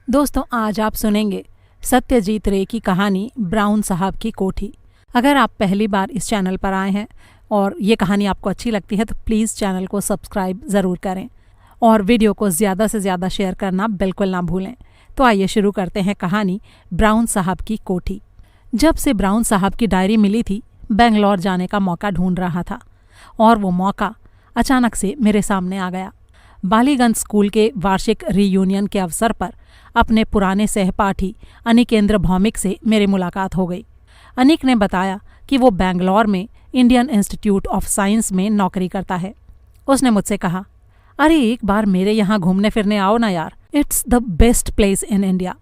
दोस्तों, आज आप सुनेंगे सत्यजीत रे की कहानी ब्राउन साहब की कोठी। अगर आप पहली बार इस चैनल पर आए हैं और ये कहानी आपको अच्छी लगती है तो प्लीज़ चैनल को सब्सक्राइब ज़रूर करें और वीडियो को ज़्यादा से ज़्यादा शेयर करना बिल्कुल ना भूलें। तो आइए शुरू करते हैं कहानी ब्राउन साहब की कोठी। जब से ब्राउन साहब की डायरी मिली थी, बेंगलोर जाने का मौका ढूंढ रहा था और वो मौका अचानक से मेरे सामने आ गया। बालीगंज स्कूल के वार्षिक रीयूनियन के अवसर पर अपने पुराने सहपाठी अनिकेंद्र भौमिक से मेरी मुलाकात हो गई। अनिक ने बताया कि वो बेंगलोर में इंडियन इंस्टीट्यूट ऑफ साइंस में नौकरी करता है। उसने मुझसे कहा, अरे एक बार मेरे यहाँ घूमने फिरने आओ ना यार, it's the best place in India.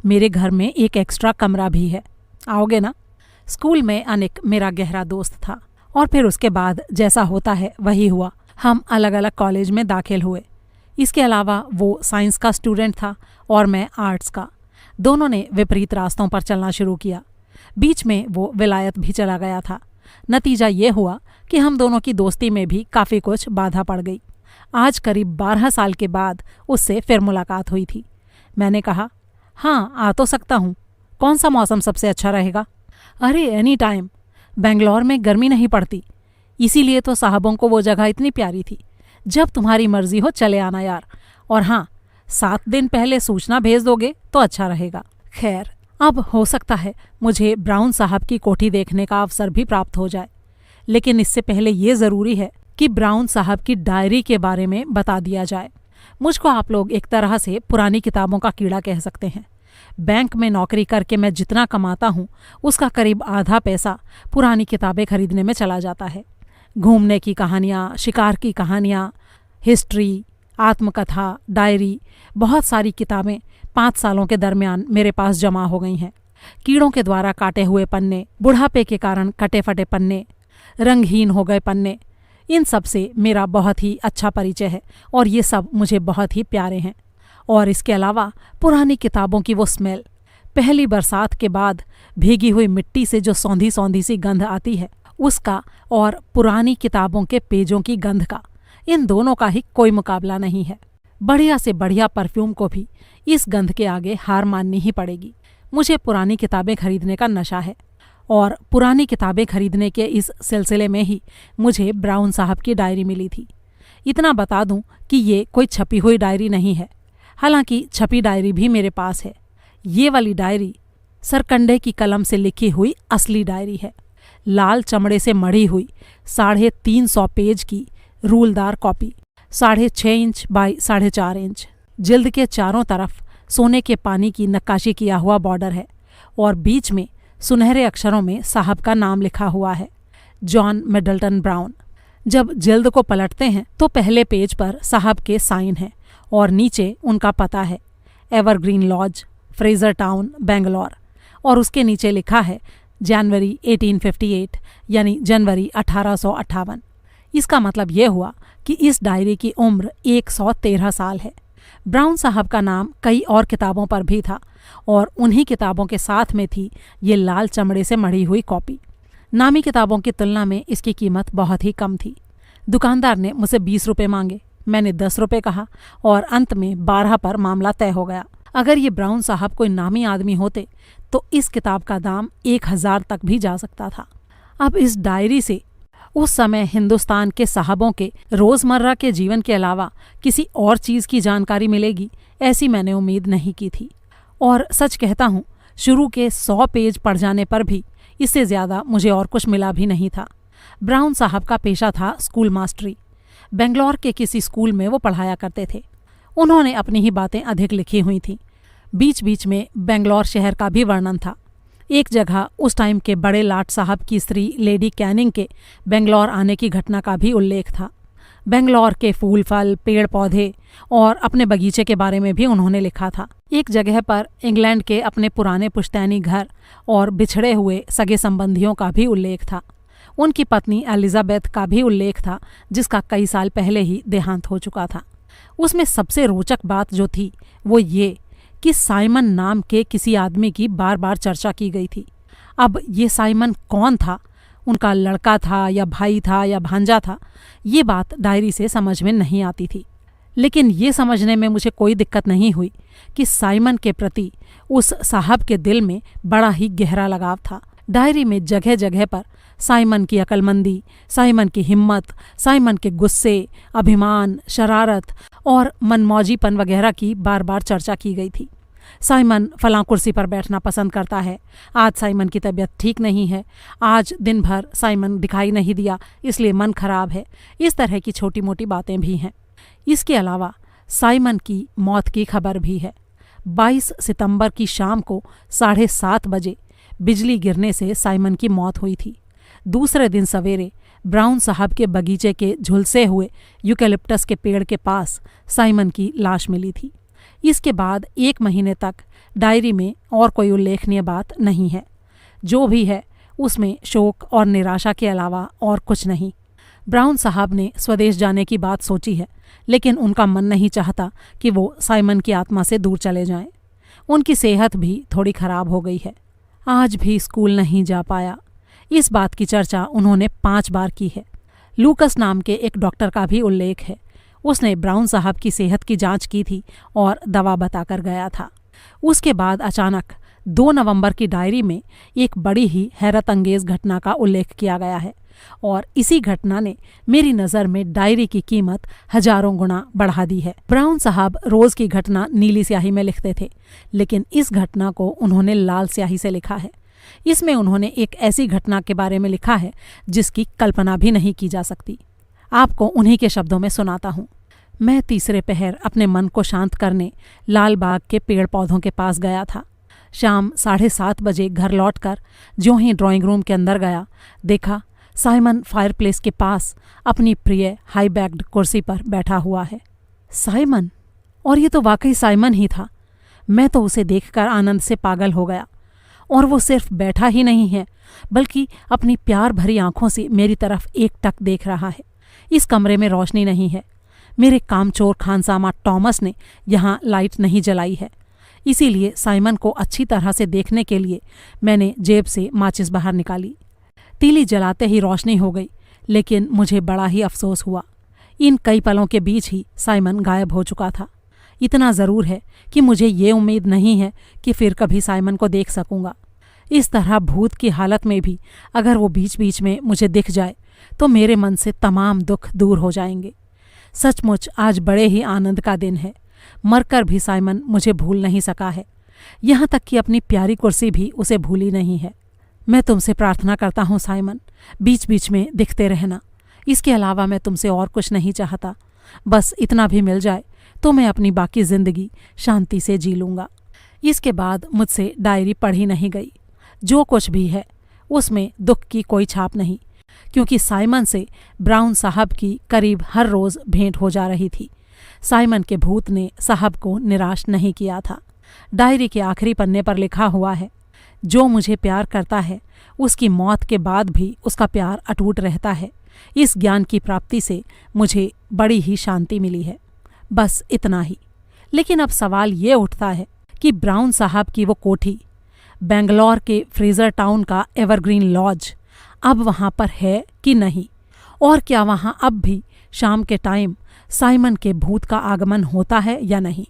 मेरे घर में एक एक्स्ट्रा कमरा भी है, आओगे ना? स्कूल में अनिक मेरा गहरा दोस्त था और फिर उसके बाद जैसा होता है वही हुआ। हम अलग अलग कॉलेज में दाखिल हुए। इसके अलावा वो साइंस का स्टूडेंट था और मैं आर्ट्स का। दोनों ने विपरीत रास्तों पर चलना शुरू किया। बीच में वो विलायत भी चला गया था। नतीजा ये हुआ कि हम दोनों की दोस्ती में भी काफ़ी कुछ बाधा पड़ गई। आज करीब 12 साल के बाद उससे फिर मुलाकात हुई थी। मैंने कहा, हाँ आ तो सकता हूँ। कौन सा मौसम सबसे अच्छा रहेगा? अरे एनी टाइम, बेंगलोर में गर्मी नहीं पड़ती, इसीलिए तो साहबों को वो जगह इतनी प्यारी थी। जब तुम्हारी मर्जी हो चले आना यार, और हाँ 7 दिन पहले सूचना भेज दोगे तो अच्छा रहेगा। खैर, अब हो सकता है मुझे ब्राउन साहब की कोठी देखने का अवसर भी प्राप्त हो जाए, लेकिन इससे पहले ये ज़रूरी है कि ब्राउन साहब की डायरी के बारे में बता दिया जाए। मुझको आप लोग एक तरह से पुरानी किताबों का कीड़ा कह सकते हैं। बैंक में नौकरी करके मैं जितना कमाता हूँ उसका करीब आधा पैसा पुरानी किताबें खरीदने में चला जाता है। घूमने की कहानियाँ, शिकार की कहानियाँ, हिस्ट्री, आत्मकथा, डायरी, बहुत सारी किताबें 5 सालों के दरमियान मेरे पास जमा हो गई हैं। कीड़ों के द्वारा काटे हुए पन्ने, बुढ़ापे के कारण कटे फटे पन्ने, रंगहीन हो गए पन्ने, इन सब से मेरा बहुत ही अच्छा परिचय है और ये सब मुझे बहुत ही प्यारे हैं। और इसके अलावा पुरानी किताबों की वो स्मेल, पहली बरसात के बाद भीगी हुई मिट्टी से जो सौंधी सौंधी सी गंध आती है उसका, और पुरानी किताबों के पेजों की गंध का, इन दोनों का ही कोई मुकाबला नहीं है। बढ़िया से बढ़िया परफ्यूम को भी इस गंध के आगे हार माननी ही पड़ेगी। मुझे पुरानी किताबें खरीदने का नशा है और पुरानी किताबें खरीदने के इस सिलसिले में ही मुझे ब्राउन साहब की डायरी मिली थी। इतना बता दूं कि ये कोई छपी हुई डायरी नहीं है, हालांकि छपी डायरी भी मेरे पास है। ये वाली डायरी सरकंडे की कलम से लिखी हुई असली डायरी है। लाल चमड़े से मढ़ी हुई 350 पेज की रूलदार कॉपी, 6.5 इंच बाई 4.5 इंच, जिल्द के चारों तरफ सोने के पानी की नक्काशी किया हुआ बॉर्डर है और बीच में सुनहरे अक्षरों में साहब का नाम लिखा हुआ है, जॉन मिडल्टन ब्राउन। जब जिल्द को पलटते हैं तो पहले पेज पर साहब के साइन हैं और नीचे उनका पता है, evergreen lodge, Fraser Town, Bangalore, और उसके नीचे लिखा है जनवरी 1858, यानी जनवरी 1858। इसका मतलब यह हुआ कि इस डायरी की उम्र 113 साल है। ब्राउन साहब का नाम कई और किताबों पर भी था और उन्हीं किताबों के साथ में थी ये लाल चमड़े से मढ़ी हुई कॉपी। नामी किताबों की तुलना में इसकी कीमत बहुत ही कम थी। दुकानदार ने मुझसे 20 रुपये मांगे, मैंने 10 रुपये कहा और अंत में 12 पर मामला तय हो गया। अगर ये ब्राउन साहब कोई नामी आदमी होते तो इस किताब का दाम 1000 तक भी जा सकता था। अब इस डायरी से उस समय हिंदुस्तान के साहबों के रोज़मर्रा के जीवन के अलावा किसी और चीज़ की जानकारी मिलेगी, ऐसी मैंने उम्मीद नहीं की थी। और सच कहता हूँ, शुरू के 100 पेज पढ़ जाने पर भी इससे ज़्यादा मुझे और कुछ मिला भी नहीं था। ब्राउन साहब का पेशा था स्कूल मास्टरी। बेंगलोर के किसी स्कूल में वो पढ़ाया करते थे। उन्होंने अपनी ही बातें अधिक लिखी हुई थीं। बीच बीच में बेंगलोर शहर का भी वर्णन था। एक जगह उस टाइम के बड़े लाट साहब की स्त्री लेडी कैनिंग के बेंगलोर आने की घटना का भी उल्लेख था। बेंगलोर के फूल फल, पेड़ पौधे और अपने बगीचे के बारे में भी उन्होंने लिखा था। एक जगह पर इंग्लैंड के अपने पुराने पुश्तैनी घर और बिछड़े हुए सगे संबंधियों का भी उल्लेख था। उनकी पत्नी एलिजाबेथ का भी उल्लेख था, जिसका कई साल पहले ही देहांत हो चुका था। उसमें सबसे रोचक बात जो थी वो ये कि साइमन नाम के किसी आदमी की बार बार चर्चा की गई थी। अब ये साइमन कौन था, उनका लड़का था या भाई था या भांजा था, ये बात डायरी से समझ में नहीं आती थी। लेकिन ये समझने में मुझे कोई दिक्कत नहीं हुई कि साइमन के प्रति उस साहब के दिल में बड़ा ही गहरा लगाव था। डायरी में जगह जगह पर साइमन की अक्लमंदी, साइमन की हिम्मत, साइमन के गुस्से, अभिमान, शरारत और मनमौजीपन वगैरह की बार बार चर्चा की गई थी। साइमन फलां कुर्सी पर बैठना पसंद करता है, आज साइमन की तबीयत ठीक नहीं है, आज दिन भर साइमन दिखाई नहीं दिया इसलिए मन खराब है। इस तरह की छोटी मोटी बातें भी हैं। इसके अलावा साइमन की मौत की खबर भी है। 22 सितंबर की शाम को 7:30 बजे बिजली गिरने से साइमन की मौत हुई थी। दूसरे दिन सवेरे ब्राउन साहब के बगीचे के झुलसे हुए यूकेलिप्टस के पेड़ के पास साइमन की लाश मिली थी। इसके बाद 1 महीने तक डायरी में और कोई उल्लेखनीय बात नहीं है। जो भी है उसमें शोक और निराशा के अलावा और कुछ नहीं। ब्राउन साहब ने स्वदेश जाने की बात सोची है, लेकिन उनका मन नहीं चाहता कि वो साइमन की आत्मा से दूर चले जाएं। उनकी सेहत भी थोड़ी खराब हो गई है। आज भी स्कूल नहीं जा पाया। इस बात की चर्चा उन्होंने 5 बार की है। लूकस नाम के एक डॉक्टर का भी उल्लेख है। उसने ब्राउन साहब की सेहत की जांच की थी और दवा बताकर गया था। उसके बाद अचानक 2 नवंबर की डायरी में एक बड़ी ही हैरत अंगेज घटना का उल्लेख किया गया है और इसी घटना ने मेरी नज़र में डायरी की कीमत हजारों गुना बढ़ा दी है। ब्राउन साहब रोज़ की घटना नीली स्याही में लिखते थे, लेकिन इस घटना को उन्होंने लाल स्याही से लिखा है। इसमें उन्होंने एक ऐसी घटना के बारे में लिखा है जिसकी कल्पना भी नहीं की जा सकती। आपको उन्हीं के शब्दों में सुनाता हूँ। मैं तीसरे पहर अपने मन को शांत करने लाल बाग के पेड़ पौधों के पास गया था। शाम 7:30 बजे घर लौटकर ज्यों ही ड्राइंग रूम के अंदर गया, देखा साइमन फायरप्लेस के पास अपनी प्रिय हाई बैक्ड कुर्सी पर बैठा हुआ है। साइमन! और ये तो वाकई साइमन ही था। मैं तो उसे देखकर आनंद से पागल हो गया। और वो सिर्फ बैठा ही नहीं है, बल्कि अपनी प्यार भरी आंखों से मेरी तरफ एकटक देख रहा है। इस कमरे में रोशनी नहीं है। मेरे कामचोर खानसामा टॉमस ने यहाँ लाइट नहीं जलाई है। इसीलिए साइमन को अच्छी तरह से देखने के लिए मैंने जेब से माचिस बाहर निकाली। तीली जलाते ही रोशनी हो गई, लेकिन मुझे बड़ा ही अफसोस हुआ। इन कई पलों के बीच ही साइमन गायब हो चुका था। इतना ज़रूर है कि मुझे ये उम्मीद नहीं है कि फिर कभी साइमन को देख सकूंगा। इस तरह भूत की हालत में भी अगर वो बीच बीच में मुझे दिख जाए तो मेरे मन से तमाम दुख दूर हो जाएंगे। सचमुच आज बड़े ही आनंद का दिन है। मरकर भी साइमन मुझे भूल नहीं सका है। यहाँ तक कि अपनी प्यारी कुर्सी भी उसे भूली नहीं है। मैं तुमसे प्रार्थना करता हूँ साइमन, बीच बीच में दिखते रहना। इसके अलावा मैं तुमसे और कुछ नहीं चाहता। बस इतना भी मिल जाए तो मैं अपनी बाकी ज़िंदगी शांति से जी लूँगा। इसके बाद मुझसे डायरी पढ़ी नहीं गई। जो कुछ भी है उसमें दुख की कोई छाप नहीं, क्योंकि साइमन से ब्राउन साहब की करीब हर रोज़ भेंट हो जा रही थी। साइमन के भूत ने साहब को निराश नहीं किया था। डायरी के आखिरी पन्ने पर लिखा हुआ है, जो मुझे प्यार करता है उसकी मौत के बाद भी उसका प्यार अटूट रहता है। इस ज्ञान की प्राप्ति से मुझे बड़ी ही शांति मिली है। बस इतना ही। लेकिन अब सवाल ये उठता है कि ब्राउन साहब की वो कोठी, बेंगलोर के फ्रेजर टाउन का एवरग्रीन लॉज, अब वहाँ पर है कि नहीं? और क्या वहाँ अब भी शाम के टाइम साइमन के भूत का आगमन होता है या नहीं?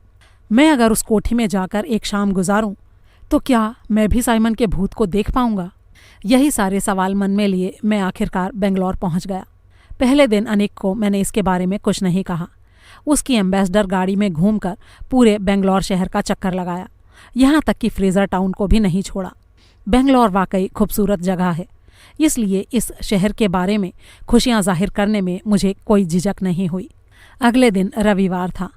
मैं अगर उस कोठी में जाकर एक शाम गुजारूं तो क्या मैं भी साइमन के भूत को देख पाऊंगा? यही सारे सवाल मन में लिए मैं आखिरकार बेंगलोर पहुंच गया। पहले दिन अनिक को मैंने इसके बारे में कुछ नहीं कहा। उसकी एम्बेसडर गाड़ी में घूमकर पूरे बेंगलोर शहर का चक्कर लगाया, यहाँ तक कि फ्रेजर टाउन को भी नहीं छोड़ा। बेंगलोर वाकई खूबसूरत जगह है, इसलिए इस शहर के बारे में खुशियाँ जाहिर करने में मुझे कोई झिझक नहीं हुई। अगले दिन रविवार था।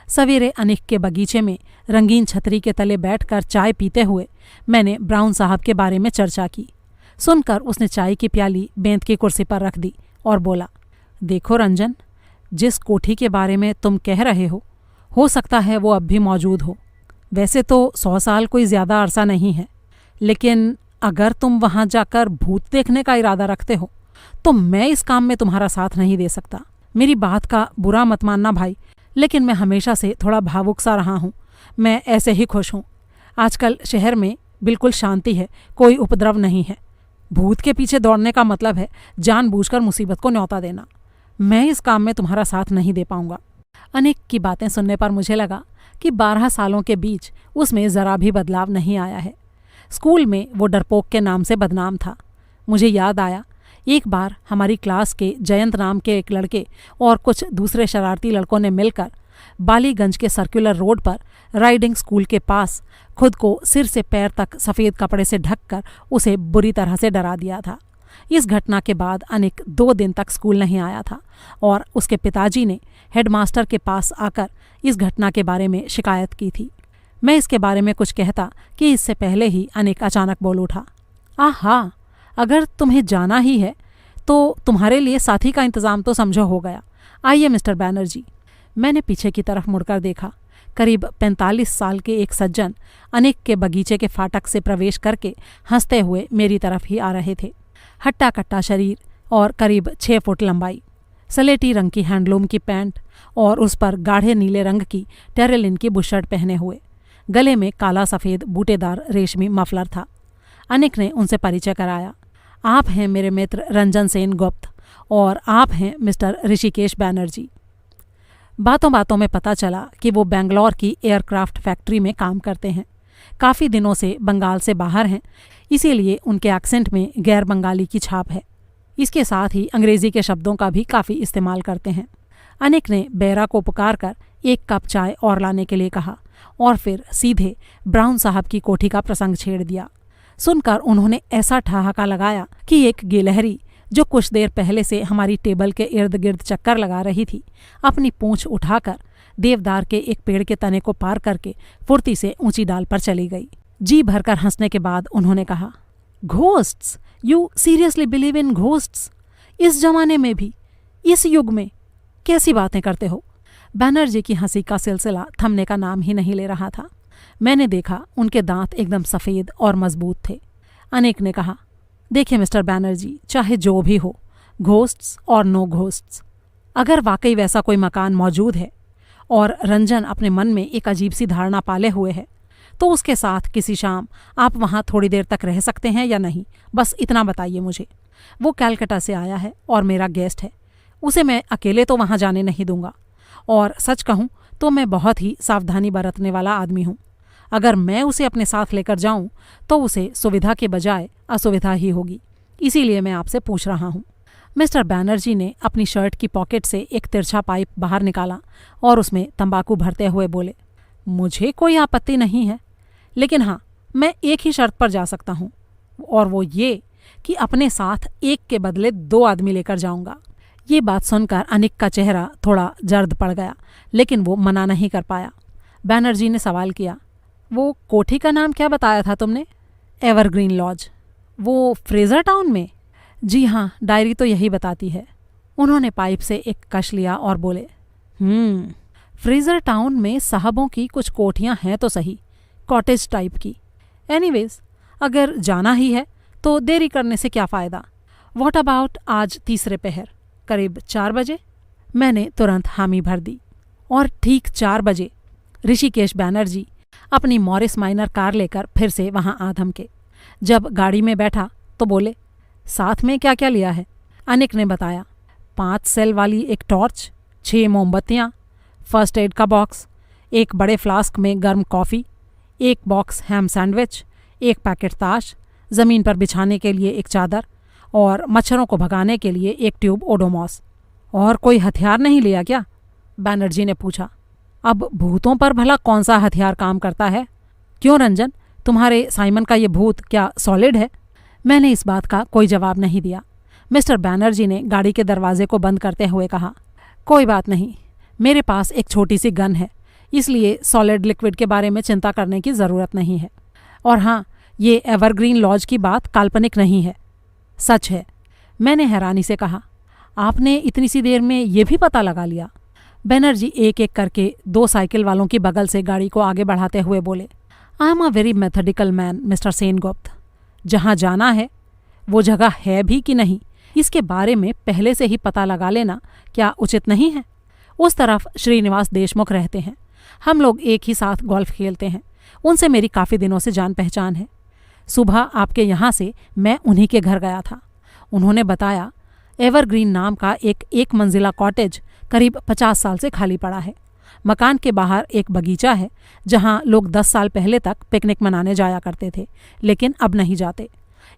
सवेरे अनिक के बगीचे में रंगीन छतरी के तले बैठकर चाय पीते हुए मैंने ब्राउन साहब के बारे में चर्चा की। सुनकर उसने चाय की प्याली बेंत की कुर्सी पर रख दी और बोला, देखो रंजन, जिस कोठी के बारे में तुम कह रहे हो सकता है वो अब भी मौजूद हो। वैसे तो 100 साल कोई ज़्यादा अरसा नहीं है, लेकिन अगर तुम वहाँ जाकर भूत देखने का इरादा रखते हो तो मैं इस काम में तुम्हारा साथ नहीं दे सकता। मेरी बात का बुरा मत मानना भाई, लेकिन मैं हमेशा से थोड़ा भावुक सा रहा हूँ। मैं ऐसे ही खुश हूँ। आजकल शहर में बिल्कुल शांति है, कोई उपद्रव नहीं है। भूत के पीछे दौड़ने का मतलब है जानबूझकर मुसीबत को न्योता देना। मैं इस काम में तुम्हारा साथ नहीं दे पाऊंगा। अनिक की बातें सुनने पर मुझे लगा कि 12 सालों के बीच उसमें ज़रा भी बदलाव नहीं आया है। स्कूल में वो डरपोक के नाम से बदनाम था। मुझे याद आया, एक बार हमारी क्लास के जयंत नाम के एक लड़के और कुछ दूसरे शरारती लड़कों ने मिलकर बालीगंज के सर्कुलर रोड पर राइडिंग स्कूल के पास खुद को सिर से पैर तक सफ़ेद कपड़े से ढककर उसे बुरी तरह से डरा दिया था। इस घटना के बाद अनिक 2 दिन तक स्कूल नहीं आया था और उसके पिताजी ने हेडमास्टर के पास आकर इस घटना के बारे में शिकायत की थी। मैं इसके बारे में कुछ कहता कि इससे पहले ही अनिक अचानक बोल उठा, आहा, अगर तुम्हें जाना ही है तो तुम्हारे लिए साथी का इंतज़ाम तो समझो हो गया। आइए मिस्टर बैनर्जी। मैंने पीछे की तरफ मुड़कर देखा। करीब 45 साल के एक सज्जन अनिक के बगीचे के फाटक से प्रवेश करके हंसते हुए मेरी तरफ ही आ रहे थे। हट्टा कट्टा शरीर और करीब 6 फुट लंबाई, सलेटी रंग की हैंडलूम की पैंट और उस पर गाढ़े नीले रंग की टेरेलिन की बुशर्ट पहने हुए, गले में काला सफ़ेद बूटेदार रेशमी मफलर था। अनिक ने उनसे परिचय कराया। आप हैं मेरे मित्र रंजन सेन गुप्त और आप हैं मिस्टर ऋषिकेश बैनर्जी। बातों बातों में पता चला कि वो बेंगलोर की एयरक्राफ्ट फैक्ट्री में काम करते हैं। काफ़ी दिनों से बंगाल से बाहर हैं, इसीलिए उनके एक्सेंट में गैर बंगाली की छाप है। इसके साथ ही अंग्रेज़ी के शब्दों का भी काफ़ी इस्तेमाल करते हैं। अनिक ने बेरा को पुकार कर 1 कप चाय और लाने के लिए कहा और फिर सीधे ब्राउन साहब की कोठी का प्रसंग छेड़ दिया। सुनकर उन्होंने ऐसा ठहाका लगाया कि एक गिलहरी जो कुछ देर पहले से हमारी टेबल के इर्द गिर्द चक्कर लगा रही थी, अपनी पूंछ उठाकर देवदार के एक पेड़ के तने को पार करके फुर्ती से ऊंची डाल पर चली गई। जी भरकर हंसने के बाद उन्होंने कहा, ghosts, you seriously believe in ghosts? इस जमाने में भी, इस युग में, कैसी बातें करते हो? बैनर्जी की हंसी का सिलसिला थमने का नाम ही नहीं ले रहा था। मैंने देखा उनके दांत एकदम सफ़ेद और मजबूत थे। अनिक ने कहा, देखिए मिस्टर बैनर्जी, चाहे जो भी हो, घोस्ट्स और नो घोस्ट्स, अगर वाकई वैसा कोई मकान मौजूद है और रंजन अपने मन में एक अजीब सी धारणा पाले हुए है, तो उसके साथ किसी शाम आप वहाँ थोड़ी देर तक रह सकते हैं या नहीं, बस इतना बताइए मुझे। वो कैलकटा से आया है और मेरा गेस्ट है। उसे मैं अकेले तो वहाँ जाने नहीं दूंगा, और सच कहूँ तो मैं बहुत ही सावधानी बरतने वाला आदमी हूँ। अगर मैं उसे अपने साथ लेकर जाऊं तो उसे सुविधा के बजाय असुविधा ही होगी। इसीलिए मैं आपसे पूछ रहा हूं। मिस्टर बैनर्जी ने अपनी शर्ट की पॉकेट से एक तिरछा पाइप बाहर निकाला और उसमें तंबाकू भरते हुए बोले, मुझे कोई आपत्ति नहीं है, लेकिन हाँ, मैं एक ही शर्त पर जा सकता हूँ, और वो ये कि अपने साथ एक के बदले 2 आदमी लेकर जाऊंगा। ये बात सुनकर अनिक का चेहरा थोड़ा जर्द पड़ गया, लेकिन वो मना नहीं कर पाया। बैनर्जी ने सवाल किया, वो कोठी का नाम क्या बताया था तुमने? Evergreen lodge. वो फ्रेजर टाउन में? जी हाँ, डायरी तो यही बताती है। उन्होंने पाइप से एक कश लिया और बोले, फ्रेजर टाउन में साहबों की कुछ कोठियाँ हैं तो सही, कॉटेज टाइप की। एनीवेज, अगर जाना ही है तो देरी करने से क्या फ़ायदा। व्हाट अबाउट आज तीसरे पहर, करीब 4 बजे? मैंने तुरंत हामी भर दी और ठीक 4 बजे ऋषिकेश बैनर्जी अपनी मॉरिस माइनर कार लेकर फिर से वहां आ धमके। जब गाड़ी में बैठा तो बोले, साथ में क्या क्या लिया है? अनिक ने बताया, 5 सेल वाली एक टॉर्च, 6 मोमबत्तियाँ, फर्स्ट एड का बॉक्स, एक बड़े फ्लास्क में गर्म कॉफ़ी, 1 बॉक्स हैम सैंडविच, 1 पैकेट ताश, ज़मीन पर बिछाने के लिए एक चादर और मच्छरों को भगाने के लिए 1 ट्यूब ओडोमॉस। और कोई हथियार नहीं लिया क्या? बैनर्जी ने पूछा। अब भूतों पर भला कौन सा हथियार काम करता है? क्यों रंजन, तुम्हारे साइमन का ये भूत क्या सॉलिड है? मैंने इस बात का कोई जवाब नहीं दिया। मिस्टर बैनर्जी ने गाड़ी के दरवाजे को बंद करते हुए कहा, कोई बात नहीं, मेरे पास एक छोटी सी गन है, इसलिए सॉलिड लिक्विड के बारे में चिंता करने की ज़रूरत नहीं है। और हाँ, ये एवरग्रीन लॉज की बात काल्पनिक नहीं है, सच है। मैंने हैरानी से कहा, आपने इतनी सी देर में ये भी पता लगा लिया? बैनर्जी एक एक करके 2 साइकिल वालों की बगल से गाड़ी को आगे बढ़ाते हुए बोले, I am a very methodical man mister Sengupta. जहाँ जाना है वो जगह है भी कि नहीं, इसके बारे में पहले से ही पता लगा लेना क्या उचित नहीं है? उस तरफ श्रीनिवास देशमुख रहते हैं, हम लोग एक ही साथ गोल्फ खेलते हैं, उनसे मेरी काफ़ी दिनों से जान पहचान है। सुबह आपके यहाँ से मैं उन्हीं के घर गया था। उन्होंने बताया एवरग्रीन नाम का एक मंजिला कॉटेज करीब 50 साल से खाली पड़ा है। मकान के बाहर एक बगीचा है जहां लोग 10 साल पहले तक पिकनिक मनाने जाया करते थे, लेकिन अब नहीं जाते।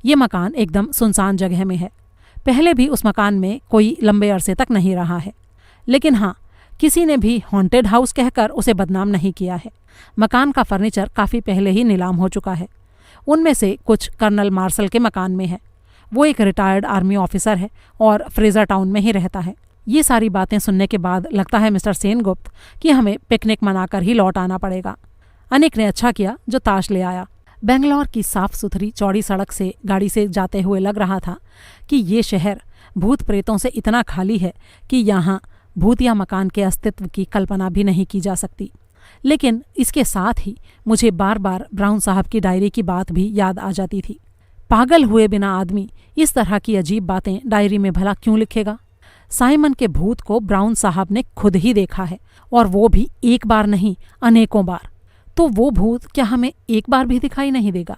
ये मकान एकदम सुनसान जगह में है। पहले भी उस मकान में कोई लंबे अरसे तक नहीं रहा है, लेकिन हाँ, किसी ने भी हॉन्टेड हाउस कहकर उसे बदनाम नहीं किया है। मकान का फर्नीचर काफ़ी पहले ही नीलाम हो चुका है। उनमें से कुछ कर्नल मार्शल के मकान में है। वो एक रिटायर्ड आर्मी ऑफिसर है और फ्रेजर टाउन में ही रहता है। ये सारी बातें सुनने के बाद लगता है मिस्टर सेनगुप्त कि हमें पिकनिक मनाकर ही लौट आना पड़ेगा। अनिक ने अच्छा किया जो ताश ले आया। बेंगलोर की साफ सुथरी चौड़ी सड़क से गाड़ी से जाते हुए लग रहा था कि ये शहर भूत प्रेतों से इतना खाली है कि यहाँ भूतिया मकान के अस्तित्व की कल्पना भी नहीं की जा सकती। लेकिन इसके साथ ही मुझे बार बार ब्राउन साहब की डायरी की बात भी याद आ जाती थी। पागल हुए बिना आदमी इस तरह की अजीब बातें डायरी में भला क्यों लिखेगा? साइमन के भूत को ब्राउन साहब ने खुद ही देखा है, और वो भी एक बार नहीं, अनेकों बार। तो वो भूत क्या हमें एक बार भी दिखाई नहीं देगा?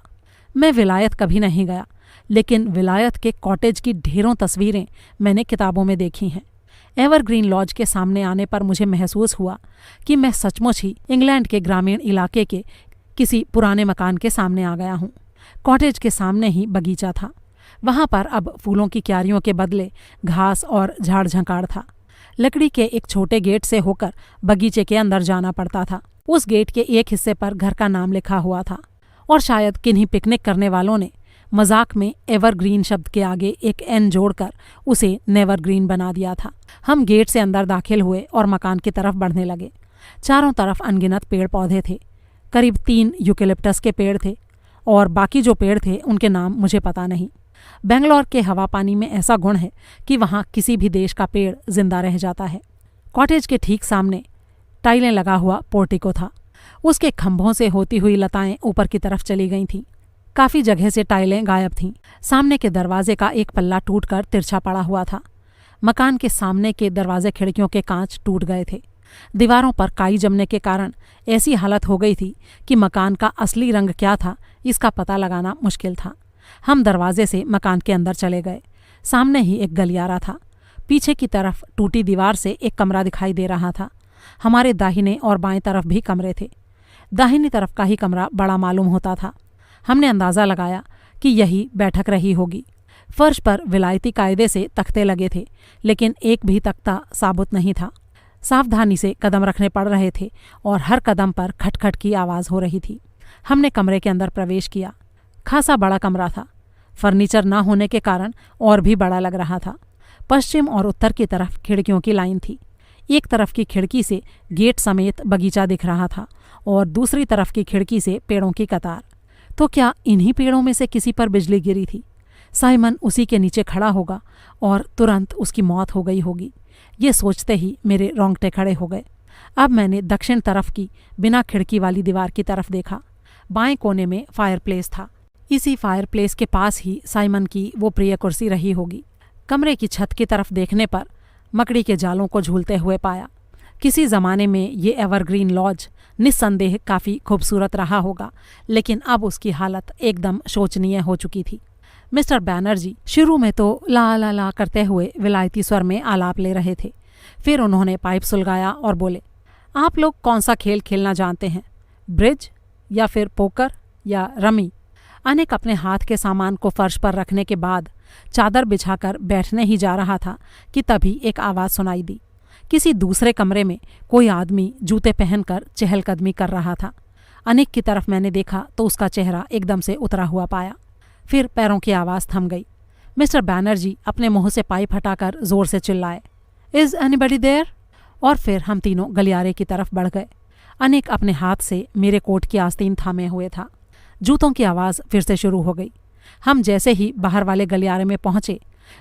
मैं विलायत कभी नहीं गया, लेकिन विलायत के कॉटेज की ढेरों तस्वीरें मैंने किताबों में देखी हैं। एवरग्रीन लॉज के सामने आने पर मुझे महसूस हुआ कि मैं सचमुच ही इंग्लैंड के ग्रामीण इलाके के किसी पुराने मकान के सामने आ गया हूँ। कॉटेज के सामने ही बगीचा था। वहाँ पर अब फूलों की क्यारियों के बदले घास और झाड़ झंकाड़ था। लकड़ी के एक छोटे गेट से होकर बगीचे के अंदर जाना पड़ता था। उस गेट के एक हिस्से पर घर का नाम लिखा हुआ था, और शायद किन्हीं पिकनिक करने वालों ने मजाक में एवरग्रीन शब्द के आगे एक एन जोड़कर उसे नेवरग्रीन बना दिया था। हम गेट से अंदर दाखिल हुए और मकान की तरफ बढ़ने लगे। चारों तरफ अनगिनत पेड़ पौधे थे। करीब 3 यूकेलिप्टस के पेड़ थे, और बाकी जो पेड़ थे उनके नाम मुझे पता नहीं। बेंगलोर के हवा पानी में ऐसा गुण है कि वहाँ किसी भी देश का पेड़ जिंदा रह जाता है। कॉटेज के ठीक सामने टाइलें लगा हुआ पोर्टिको था। उसके खंभों से होती हुई लताएं ऊपर की तरफ चली गई थीं। काफ़ी जगह से टाइलें गायब थीं। सामने के दरवाजे का एक पल्ला टूटकर तिरछा पड़ा हुआ था। मकान के सामने के दरवाजे खिड़कियों के कांच टूट गए थे। दीवारों पर काई जमने के कारण ऐसी हालत हो गई थी कि मकान का असली रंग क्या था इसका पता लगाना मुश्किल था। हम दरवाजे से मकान के अंदर चले गए। सामने ही एक गलियारा था। पीछे की तरफ टूटी दीवार से एक कमरा दिखाई दे रहा था। हमारे दाहिने और बाएं तरफ भी कमरे थे। दाहिनी तरफ का ही कमरा बड़ा मालूम होता था। हमने अंदाज़ा लगाया कि यही बैठक रही होगी। फर्श पर विलायती कायदे से तख्ते लगे थे, लेकिन एक भी तख्ता साबुत नहीं था। सावधानी से कदम रखने पड़ रहे थे और हर कदम पर खटखट की आवाज़ हो रही थी। हमने कमरे के अंदर प्रवेश किया। खासा बड़ा कमरा था। फर्नीचर ना होने के कारण और भी बड़ा लग रहा था। पश्चिम और उत्तर की तरफ खिड़कियों की लाइन थी। एक तरफ की खिड़की से गेट समेत बगीचा दिख रहा था और दूसरी तरफ की खिड़की से पेड़ों की कतार। तो क्या इन्हीं पेड़ों में से किसी पर बिजली गिरी थी? साइमन उसी के नीचे खड़ा होगा और तुरंत उसकी मौत हो गई होगी। ये सोचते ही मेरे रोंगटे खड़े हो गए। अब मैंने दक्षिण तरफ की बिना खिड़की वाली दीवार की तरफ देखा। बाएं कोने में फायरप्लेस था। इसी फायरप्लेस के पास ही साइमन की वो प्रिय कुर्सी रही होगी। कमरे की छत की तरफ देखने पर मकड़ी के जालों को झूलते हुए पाया। किसी ज़माने में ये एवरग्रीन लॉज निस्संदेह काफ़ी खूबसूरत रहा होगा, लेकिन अब उसकी हालत एकदम शोचनीय हो चुकी थी। मिस्टर बैनर्जी शुरू में तो ला ला ला करते हुए विलायती स्वर में आलाप ले रहे थे। फिर उन्होंने पाइप सुलगाया और बोले, आप लोग कौन सा खेल खेलना जानते हैं? ब्रिज या फिर पोकर या रमी? अनिक अपने हाथ के सामान को फर्श पर रखने के बाद चादर बिछाकर बैठने ही जा रहा था कि तभी एक आवाज़ सुनाई दी। किसी दूसरे कमरे में कोई आदमी जूते पहनकर चहलकदमी कर रहा था। अनिक की तरफ मैंने देखा तो उसका चेहरा एकदम से उतरा हुआ पाया। फिर पैरों की आवाज़ थम गई। मिस्टर बैनर्जी अपने मुंह से पाइप हटाकर जोर से चिल्लाए, इज़ एनीबडी देयर? और फिर हम तीनों गलियारे की तरफ बढ़ गए। अनिक अपने हाथ से मेरे कोट की आस्तीन थामे हुए था। जूतों की आवाज़ फिर से शुरू हो गई। हम जैसे ही बाहर वाले गलियारे में पहुंचे,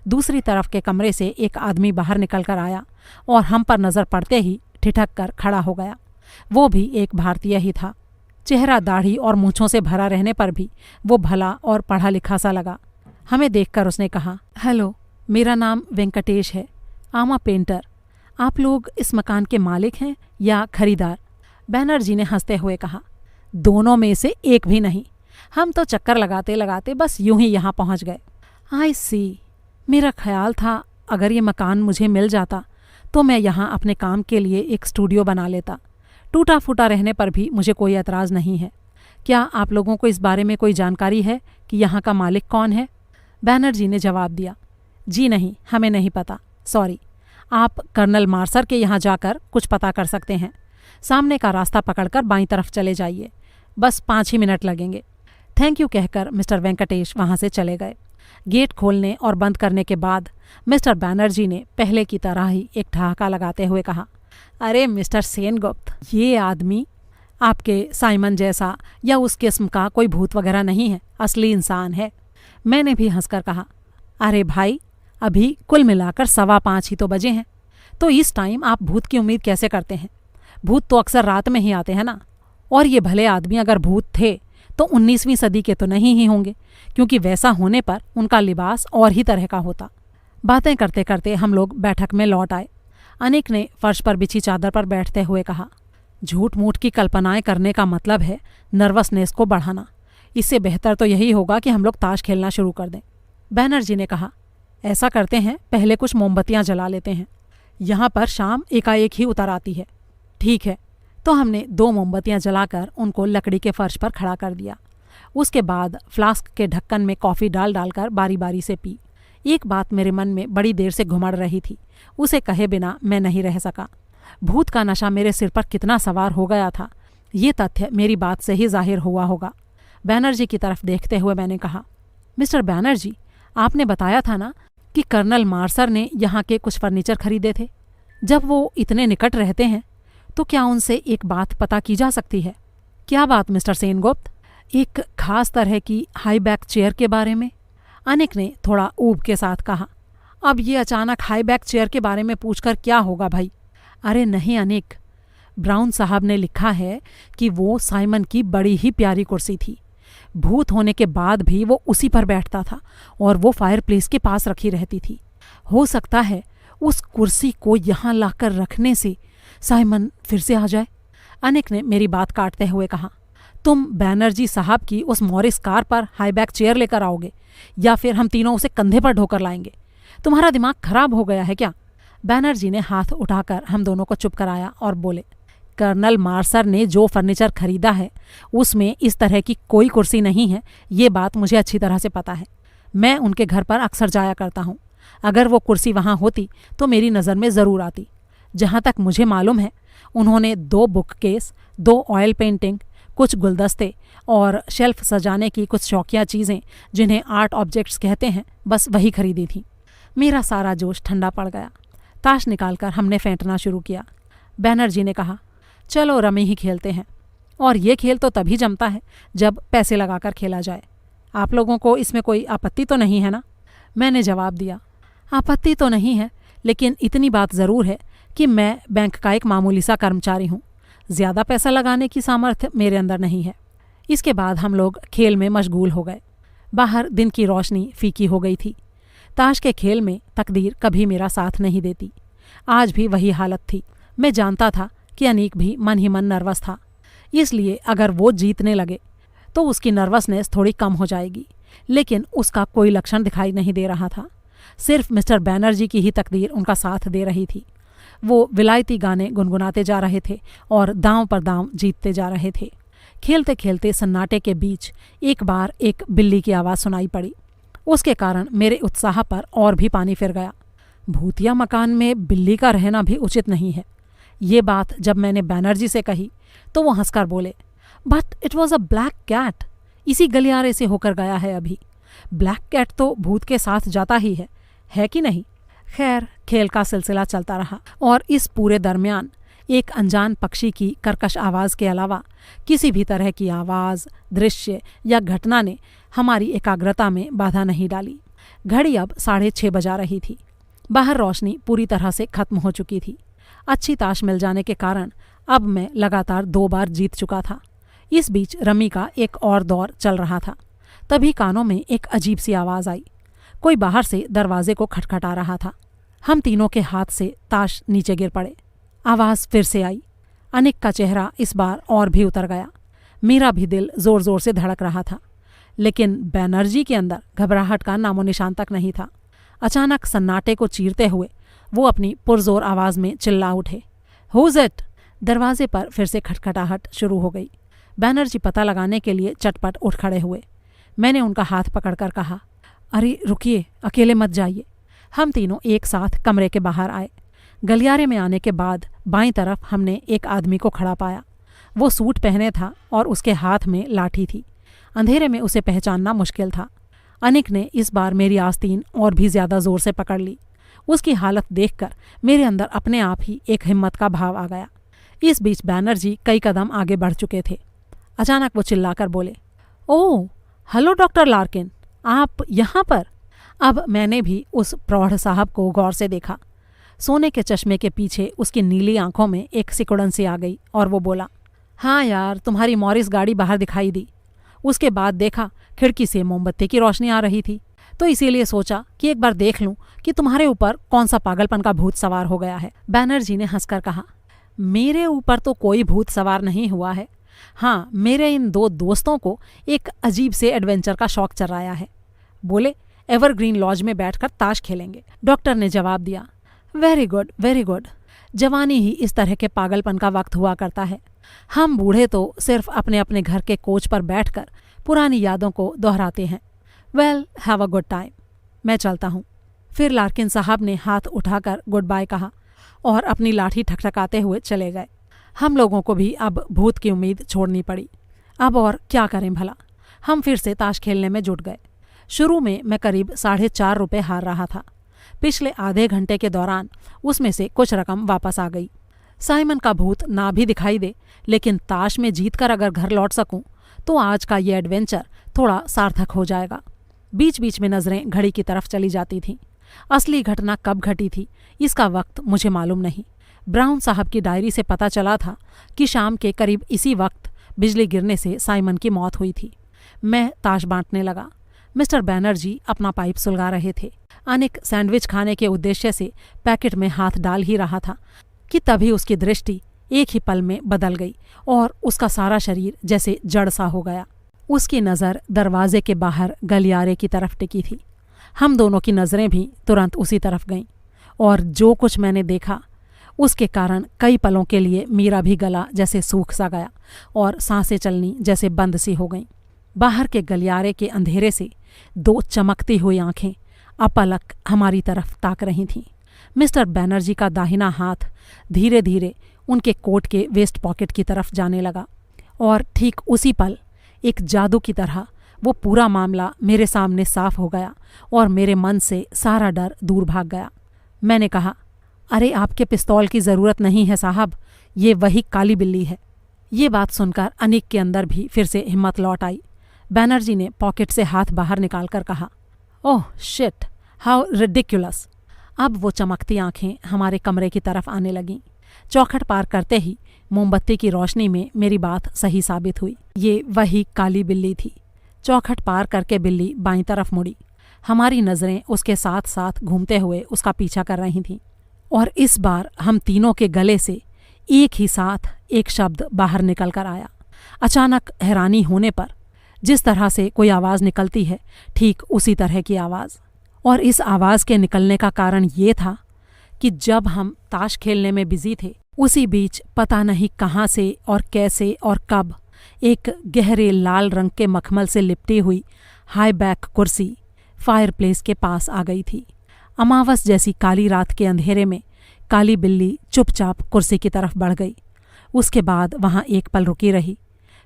दूसरी तरफ के कमरे से एक आदमी बाहर निकल कर आया और हम पर नज़र पड़ते ही ठिठक कर खड़ा हो गया। वो भी एक भारतीय ही था। चेहरा दाढ़ी और मूँछों से भरा रहने पर भी वो भला और पढ़ा लिखा सा लगा। हमें देखकर उसने कहा, हेलो, मेरा नाम वेंकटेश है, आमा पेंटर। आप लोग इस मकान के मालिक हैं या खरीदार? बैनर्जी ने हंसते हुए कहा, दोनों में से एक भी नहीं। हम तो चक्कर लगाते लगाते बस यूं ही यहाँ पहुँच गए। आई सी, मेरा ख्याल था अगर ये मकान मुझे मिल जाता तो मैं यहाँ अपने काम के लिए एक स्टूडियो बना लेता। टूटा फूटा रहने पर भी मुझे कोई एतराज़ नहीं है। क्या आप लोगों को इस बारे में कोई जानकारी है कि यहाँ का मालिक कौन है? बैनर्जी ने जवाब दिया, जी नहीं, हमें नहीं पता, सॉरी। आप कर्नल मार्सर के यहाँ जाकर कुछ पता कर सकते हैं। सामने का रास्ता पकड़कर बाईं तरफ चले जाइए, बस 5 ही मिनट लगेंगे। थैंक यू कहकर मिस्टर वेंकटेश वहाँ से चले गए। गेट खोलने और बंद करने के बाद मिस्टर बैनर्जी ने पहले की तरह ही एक ठहाका लगाते हुए कहा, अरे मिस्टर सेनगुप्त, ये आदमी आपके साइमन जैसा या उस किस्म का कोई भूत वगैरह नहीं है, असली इंसान है। मैंने भी हंसकर कहा, अरे भाई, अभी कुल मिलाकर 5:15 ही तो बजे हैं, तो इस टाइम आप भूत की उम्मीद कैसे करते हैं? भूत तो अक्सर रात में ही आते हैं ना। और ये भले आदमी अगर भूत थे तो 19वीं सदी के तो नहीं ही होंगे, क्योंकि वैसा होने पर उनका लिबास और ही तरह का होता। बातें करते करते हम लोग बैठक में लौट आए। अनिक ने फर्श पर बिछी चादर पर बैठते हुए कहा, झूठ मूठ की कल्पनाएं करने का मतलब है नर्वसनेस को बढ़ाना। इससे बेहतर तो यही होगा कि हम लोग ताश खेलना शुरू कर दें। बैनर्जी ने कहा, ऐसा करते हैं, पहले कुछ मोमबत्तियां जला लेते हैं। यहाँ पर शाम एकाएक ही उतर आती है। ठीक है। तो हमने 2 मोमबत्तियां जलाकर उनको लकड़ी के फर्श पर खड़ा कर दिया। उसके बाद फ्लास्क के ढक्कन में कॉफ़ी डालकर बारी बारी से पी। एक बात मेरे मन में बड़ी देर से घुमड़ रही थी, उसे कहे बिना मैं नहीं रह सका। भूत का नशा मेरे सिर पर कितना सवार हो गया था, ये तथ्य मेरी बात से ही जाहिर हुआ होगा। बैनर्जी की तरफ देखते हुए मैंने कहा, मिस्टर बैनर्जी, आपने बताया था ना कि कर्नल मार्सर ने यहाँ के कुछ फर्नीचर खरीदे थे। जब वो इतने निकट रहते हैं तो क्या उनसे एक बात पता की जा सकती है? क्या बात मिस्टर सेनगुप्त? एक खास तरह की हाई बैक चेयर के बारे में? अनिक ने थोड़ा ऊब के साथ कहा। अब ये अचानक हाई बैक चेयर के बारे में पूछकर क्या होगा भाई? अरे नहीं अनिक, ब्राउन साहब ने लिखा है कि वो साइमन की बड़ी ही प्यारी कुर्सी थी। भूत होने के बाद भी वो उसी पर बैठता था और वो फायरप्लेस के पास रखी रहती थी। हो सकता है उस कुर्सी को यहाँ लाकर रखने से साइमन फिर से आ जाए। अनिक ने मेरी बात काटते हुए कहा, तुम बैनर्जी साहब की उस मॉरिस कार पर हाईबैक चेयर लेकर आओगे या फिर हम तीनों उसे कंधे पर ढोकर लाएंगे? तुम्हारा दिमाग खराब हो गया है क्या? बैनर्जी ने हाथ उठाकर हम दोनों को चुप कराया और बोले, कर्नल मार्सर ने जो फर्नीचर खरीदा है उसमें इस तरह की कोई कुर्सी नहीं है, ये बात मुझे अच्छी तरह से पता है। मैं उनके घर पर अक्सर जाया करता हूँ। अगर वो कुर्सी वहाँ होती तो मेरी नज़र में ज़रूर आती। जहाँ तक मुझे मालूम है उन्होंने 2 बुक केस, 2 ऑयल पेंटिंग, कुछ गुलदस्ते और शेल्फ सजाने की कुछ शौकिया चीज़ें जिन्हें आर्ट ऑब्जेक्ट्स कहते हैं, बस वही खरीदी थी। मेरा सारा जोश ठंडा पड़ गया। ताश निकालकर हमने फेंटना शुरू किया। बैनर्जी ने कहा, चलो रमी ही खेलते हैं, और ये खेल तो तभी जमता है जब पैसे लगाकर खेला जाए। आप लोगों को इसमें कोई आपत्ति तो नहीं है ना? मैंने जवाब दिया, आपत्ति तो नहीं है, लेकिन इतनी बात ज़रूर है कि मैं बैंक का एक मामूली सा कर्मचारी हूँ। ज़्यादा पैसा लगाने की सामर्थ्य मेरे अंदर नहीं है। इसके बाद हम लोग खेल में मशगूल हो गए। बाहर दिन की रोशनी फीकी हो गई थी। ताश के खेल में तकदीर कभी मेरा साथ नहीं देती। आज भी वही हालत थी। मैं जानता था कि अनीक भी मन ही मन नर्वस था, इसलिए अगर वो जीतने लगे तो उसकी नर्वसनेस थोड़ी कम हो जाएगी, लेकिन उसका कोई लक्षण दिखाई नहीं दे रहा था। सिर्फ मिस्टर बैनर्जी की ही तकदीर उनका साथ दे रही थी। वो विलायती गाने गुनगुनाते जा रहे थे और दांव पर दांव जीतते जा रहे थे। खेलते खेलते सन्नाटे के बीच एक बार एक बिल्ली की आवाज़ सुनाई पड़ी। उसके कारण मेरे उत्साह पर और भी पानी फिर गया। भूतिया मकान में बिल्ली का रहना भी उचित नहीं है। ये बात जब मैंने बैनर्जी से कही तो वो हंसकर बोले, but it was a black cat, इसी गलियारे से होकर गया है अभी। ब्लैक कैट तो भूत के साथ जाता ही है कि नहीं? खैर, खेल का सिलसिला चलता रहा और इस पूरे दरमियान एक अनजान पक्षी की कर्कश आवाज़ के अलावा किसी भी तरह की आवाज़, दृश्य या घटना ने हमारी एकाग्रता में बाधा नहीं डाली। घड़ी अब 6:30 बजा रही थी। बाहर रोशनी पूरी तरह से खत्म हो चुकी थी। अच्छी ताश मिल जाने के कारण अब मैं लगातार 2 बार जीत चुका था। इस बीच रमी का एक और दौर चल रहा था। तभी कानों में एक अजीब सी आवाज़ आई। कोई बाहर से दरवाजे को खटखटा रहा था। हम तीनों के हाथ से ताश नीचे गिर पड़े। आवाज़ फिर से आई। अनिक का चेहरा इस बार और भी उतर गया। मेरा भी दिल ज़ोर ज़ोर से धड़क रहा था, लेकिन बैनर्जी के अंदर घबराहट का नामो निशान तक नहीं था। अचानक सन्नाटे को चीरते हुए वो अपनी पुरजोर आवाज में चिल्ला उठे, हुज इट? दरवाजे पर फिर से खटखटाहट शुरू हो गई। बैनर्जी पता लगाने के लिए चटपट उठ खड़े हुए। मैंने उनका हाथ पकड़कर कहा, अरे रुकिए, अकेले मत जाइए। हम तीनों एक साथ कमरे के बाहर आए। गलियारे में आने के बाद बाईं तरफ हमने एक आदमी को खड़ा पाया। वो सूट पहने था और उसके हाथ में लाठी थी। अंधेरे में उसे पहचानना मुश्किल था। अनिक ने इस बार मेरी आस्तीन और भी ज्यादा जोर से पकड़ ली। उसकी हालत देखकर मेरे अंदर अपने आप ही एक हिम्मत का भाव आ गया। इस बीच बैनर्जी कई कदम आगे बढ़ चुके थे। अचानक वो चिल्लाकर बोले, ओह हेलो डॉक्टर लार्किन, आप यहाँ पर? अब मैंने भी उस प्रौढ़ साहब को गौर से देखा। सोने के चश्मे के पीछे उसकी नीली आंखों में एक सिकुड़न सी आ गई और वो बोला, हाँ यार, तुम्हारी मॉरिस गाड़ी बाहर दिखाई दी। उसके बाद देखा खिड़की से मोमबत्ती की रोशनी आ रही थी, तो इसीलिए सोचा कि एक बार देख लूं कि तुम्हारे ऊपर कौन सा पागलपन का भूत सवार हो गया है। बैनर्जी ने हंसकर कहा, मेरे ऊपर तो कोई भूत सवार नहीं हुआ है। हाँ, मेरे इन दो दोस्तों को एक अजीब से एडवेंचर का शौक चराया है। बोले एवरग्रीन लॉज में बैठकर ताश खेलेंगे। डॉक्टर ने जवाब दिया, वेरी गुड वेरी गुड। जवानी ही इस तरह के पागलपन का वक्त हुआ करता है। हम बूढ़े तो सिर्फ अपने अपने घर के कोच पर बैठकर पुरानी यादों को दोहराते हैं। Well, have a good time, मैं चलता हूँ। फिर लार्किन साहब ने हाथ उठाकर गुड बाय कहा और अपनी लाठी ठकठकाते हुए चले गए। हम लोगों को भी अब भूत की उम्मीद छोड़नी पड़ी। अब और क्या करें भला। हम फिर से ताश खेलने में जुट गए। शुरू में मैं करीब 4.5 रुपये हार रहा था। पिछले आधे घंटे के दौरान उसमें से कुछ रकम वापस आ गई। साइमन का भूत ना भी दिखाई दे, लेकिन ताश में जीतकर अगर घर लौट सकूं तो आज का ये एडवेंचर थोड़ा सार्थक हो जाएगा। बीच बीच में नजरें घड़ी की तरफ चली जाती थीं। असली घटना कब घटी थी इसका वक्त मुझे मालूम नहीं। ब्राउन साहब की डायरी से पता चला था कि शाम के करीब इसी वक्त बिजली गिरने से साइमन की मौत हुई थी। मैं ताश बांटने लगा। मिस्टर बैनर्जी अपना पाइप सुलगा रहे थे। अनिक सैंडविच खाने के उद्देश्य से पैकेट में हाथ डाल ही रहा था कि तभी उसकी दृष्टि एक ही पल में बदल गई और उसका सारा शरीर जैसे जड़ सा हो गया। उसकी नज़र दरवाजे के बाहर गलियारे की तरफ टिकी थी। हम दोनों की नज़रें भी तुरंत उसी तरफ गईं और जो कुछ मैंने देखा उसके कारण कई पलों के लिए मेरा भी गला जैसे सूख सा गया और सांसें चलनी जैसे बंद सी हो गईं। बाहर के गलियारे के अंधेरे से 2 चमकती हुई आंखें अपलक हमारी तरफ ताक रही थीं। मिस्टर बैनर्जी का दाहिना हाथ धीरे धीरे उनके कोट के वेस्ट पॉकेट की तरफ जाने लगा और ठीक उसी पल एक जादू की तरह वो पूरा मामला मेरे सामने साफ हो गया और मेरे मन से सारा डर दूर भाग गया। मैंने कहा, अरे आपके पिस्तौल की ज़रूरत नहीं है साहब, ये वही काली बिल्ली है। ये बात सुनकर अनिक के अंदर भी फिर से हिम्मत लौट आई। बैनर्जी ने पॉकेट से हाथ बाहर निकालकर कहा, ओह शिट, हाउ रिडिकुलस। अब वो चमकती आंखें हमारे कमरे की तरफ आने लगीं। चौखट पार करते ही मोमबत्ती की रोशनी में मेरी बात सही साबित हुई। ये वही काली बिल्ली थी। चौखट पार करके बिल्ली बाईं तरफ मुड़ी। हमारी नज़रें उसके साथ साथ घूमते हुए उसका पीछा कर रही थीं और इस बार हम तीनों के गले से एक ही साथ एक शब्द बाहर निकल कर आया। अचानक हैरानी होने पर जिस तरह से कोई आवाज़ निकलती है, ठीक उसी तरह की आवाज़। और इस आवाज़ के निकलने का कारण ये था कि जब हम ताश खेलने में बिजी थे, उसी बीच पता नहीं कहाँ से और कैसे और कब एक गहरे लाल रंग के मखमल से लिपटी हुई हाई बैक कुर्सी फायरप्लेस के पास आ गई थी। अमावस जैसी काली रात के अंधेरे में काली बिल्ली चुपचाप कुर्सी की तरफ बढ़ गई। उसके बाद वहाँ एक पल रुकी रही,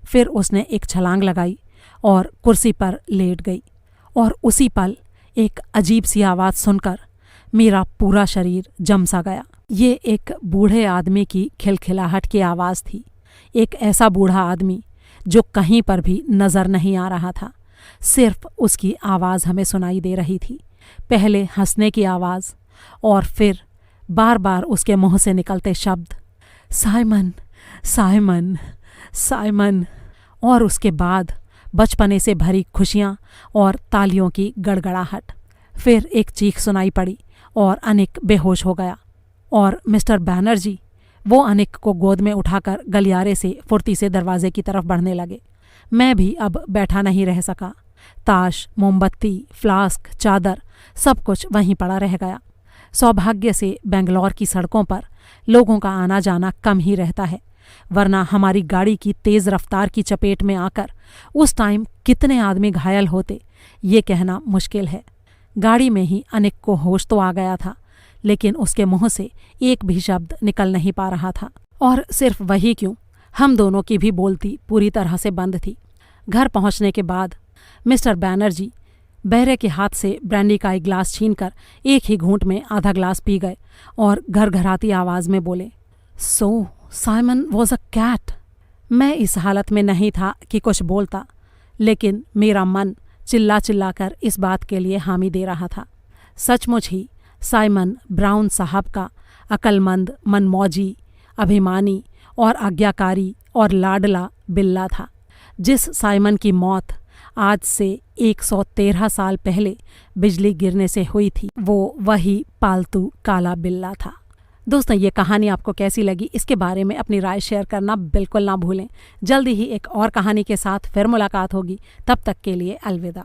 फिर उसने एक छलांग लगाई और कुर्सी पर लेट गई। और उसी पल एक अजीब सी आवाज़ सुनकर मेरा पूरा शरीर जम सा गया। ये एक बूढ़े आदमी की खिलखिलाहट की आवाज़ थी। एक ऐसा बूढ़ा आदमी जो कहीं पर भी नज़र नहीं आ रहा था, सिर्फ उसकी आवाज़ हमें सुनाई दे रही थी। पहले हंसने की आवाज़ और फिर बार बार उसके मुंह से निकलते शब्द, साइमन साइमन साइमन। और उसके बाद बचपने से भरी खुशियाँ और तालियों की गड़गड़ाहट। फिर एक चीख सुनाई पड़ी और अनिक बेहोश हो गया और मिस्टर बैनर्जी वो अनिक को गोद में उठाकर गलियारे से फुर्ती से दरवाजे की तरफ बढ़ने लगे। मैं भी अब बैठा नहीं रह सका। ताश, मोमबत्ती, फ्लास्क, चादर सब कुछ वहीं पड़ा रह गया। सौभाग्य से बेंगलौर की सड़कों पर लोगों का आना जाना कम ही रहता है, वरना हमारी गाड़ी की तेज रफ्तार की चपेट में आकर उस टाइम कितने आदमी घायल होते ये कहना मुश्किल है। गाड़ी में ही अनिक को होश तो आ गया था, लेकिन उसके मुंह से एक भी शब्द निकल नहीं पा रहा था। और सिर्फ वही क्यों, हम दोनों की भी बोलती पूरी तरह से बंद थी। घर पहुंचने के बाद मिस्टर बैनर्जी बहरे के हाथ से ब्रांडी का एक गिलास छीनकर एक ही घूंट में आधा गिलास पी गए और घरघराती आवाज में बोले, सो साइमन वॉज अ कैट। मैं इस हालत में नहीं था कि कुछ बोलता, लेकिन मेरा मन चिल्ला चिल्ला कर इस बात के लिए हामी दे रहा था। सचमुच ही साइमन ब्राउन साहब का अक्लमंद, मनमौजी, अभिमानी और आज्ञाकारी और लाडला बिल्ला था। जिस साइमन की मौत आज से 113 साल पहले बिजली गिरने से हुई थी, वो वही पालतू काला बिल्ला था। दोस्तों, ये कहानी आपको कैसी लगी, इसके बारे में अपनी राय शेयर करना बिल्कुल ना भूलें। जल्दी ही एक और कहानी के साथ फिर मुलाकात होगी। तब तक के लिए अलविदा।